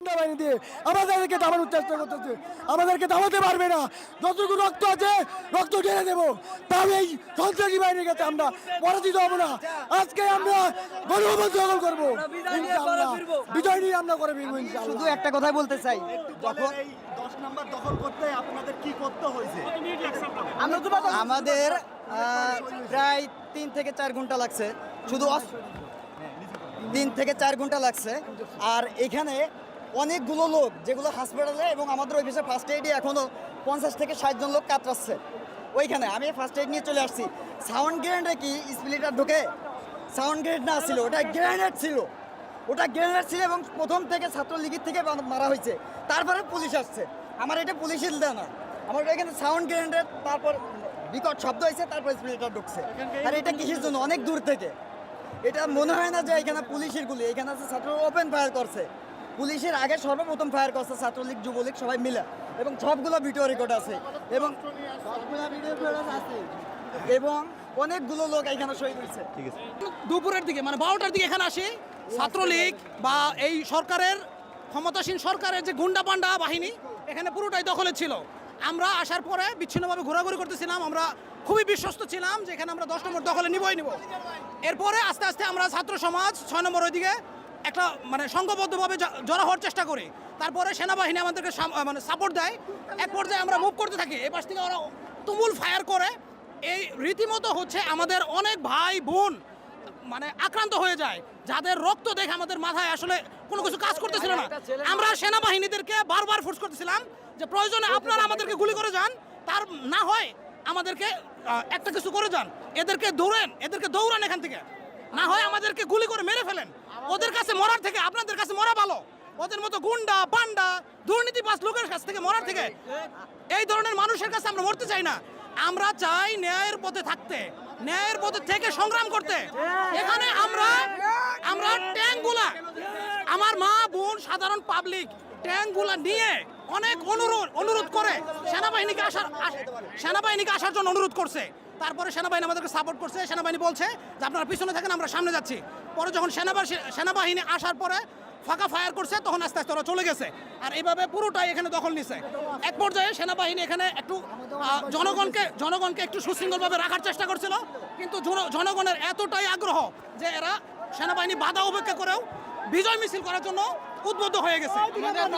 বাহিনী দিয়ে আমাদেরকে দাবানোর চেষ্টা করতেছে, আমাদেরকে দাবাতে পারবে না। যতটুকু রক্ত আছে রক্ত ঢেলে দেবো, তবে এই সন্ত্রাসী বাহিনীর কাছে আমরা পরাজিত হবো না। আজকে আমরা গণভোট দখল করবো, ইনশাআল্লাহ বিজয় নিয়ে আমরা করে ফিরবো ইনশাআল্লাহ। শুধু একটা কথাই বলতে চাই, যখন এই 10 নাম্বার দখল করতে আপনাদের কি করতে হয়েছে? আমাদের প্রায় 3 থেকে 4 ঘন্টা লাগছে, শুধু 3 থেকে 4 ঘন্টা লাগছে। আর এখানে অনেকগুলো লোক যেগুলো হসপিটালে এবং আমাদের অফিসে ফার্স্ট এইডে এখনও 50 থেকে 60 জন লোক কাতরাচ্ছে ওইখানে। আমি ফার্স্ট এইড নিয়ে চলে আসছি। সাউন্ড গ্রেনেডে কি স্প্লিটার ঢোকে? সাউন্ড গ্রেনেড না ছিল, ওটা গ্রেনেড ছিল, ওটা গ্রেনেড ছিল এবং প্রথম থেকে ছাত্রলীগের থেকে মারা হয়েছে, তারপরে পুলিশ আসছে। আমার এটা পুলিশের দেয় না, আমার এখানে সাউন্ড গ্রেনেডের তারপর বিকট শব্দ হয়েছে, তারপর স্প্লিটার ঢুকছে। আর এটা কিসের জন্য? অনেক দূর থেকে। এটা মনে হয় না যে এখানে পুলিশের গুলি, এখানে আছে ছাত্র ওপেন ফায়ার করছে। পুলিশের আগে সর্বপ্রথম ফায়ার করছে ছাত্রলীগ যুবলীগ সবাই মিলে, এবং সবগুলো ভিডিও রেকর্ড আছে এবং এবং অনেকগুলো লোক এখানে শহীদ হয়েছে। ঠিক আছে, দুপুরের দিকে মানে 12টার দিকে এখানে আসি। ছাত্রলীগ বা এই সরকারের ক্ষমতাসীন সরকারের যে গুন্ডা পান্ডা বাহিনী এখানে পুরোটাই দখলে ছিল। আমরা আসার পরে বিচ্ছিন্নভাবে ঘোরাঘুরি করতেছিলাম, আমরা খুবই বিশ্বস্ত ছিলাম যে এখানে আমরা 10 নম্বর দখলে নিবই নিব। এরপরে আস্তে আস্তে আমরা ছাত্র সমাজ 6 নম্বর ওইদিকে একটা মানে সংঘবদ্ধভাবে জড়ো হওয়ার চেষ্টা করি। তারপরে সেনাবাহিনী আমাদেরকে মানে সাপোর্ট দেয়। এক পর্যায়ে আমরা মুভ করতে থাকি, এ পাশ থেকে ওরা তুমুল ফায়ার করে। এই রীতিমতো হচ্ছে আমাদের অনেক ভাই বোন মানে আক্রান্ত হয়ে যায়, যাদের রক্ত দেখে আমাদের মাথায় আসলে কোনো কিছু কাজ করতেছিল না। আমরা সেনাবাহিনীদেরকে বারবার ফোর্স করতেছিলাম যে প্রয়োজনে আপনারা আমাদেরকে গুলি করে যান, তার না হয় আমাদেরকে একটা কিছু করে যান, এদেরকে দৌড়ান এখান থেকে, না হয় আমাদেরকে গুলি করে মেরে ফেলেন। ওদের কাছে মরার থেকে আপনাদের কাছে মরা ভালো। ওদের মতো গুন্ডা পান্ডা দুর্নীতিবাজ লোকের কাছ থেকে মরার থেকে এই ধরনের মানুষের কাছে আমরা মরতে চাই না। আমরা চাই ন্যায়ের পথে থাকতে, ন্যায়ের পথে থেকে সংগ্রাম করতে। এখানে আমরা ট্যাঙ্কগুলা, আমার মা বোন সাধারণ পাবলিক ট্যাঙ্কগুলা নিয়ে অনেক অনুরোধ করে সেনাবাহিনীকে আসার জন্য অনুরোধ করছে। তারপরে সেনাবাহিনী আমাদেরকে সাপোর্ট করছে। সেনাবাহিনী বলছে যে আপনারা পিছনে থাকেন, আমরা সামনে যাচ্ছি। পরে যখন সেনাবাহিনী আসার পরে ফাঁকা ফায়ার করছে, তখন আস্তে আস্তে ওরা চলে গেছে। আর এইভাবে পুরোটাই এখানে দখল নিছে। এক পর্যায়ে সেনাবাহিনী এখানে একটু জনগণকে একটু সুশৃঙ্খলভাবে রাখার চেষ্টা করছিল, কিন্তু জনগণের এতটাই আগ্রহ যে এরা সেনাবাহিনী বাধা উপেক্ষা করেও বিজয় মিছিল করার জন্য উদ্বুদ্ধ হয়ে গেছে।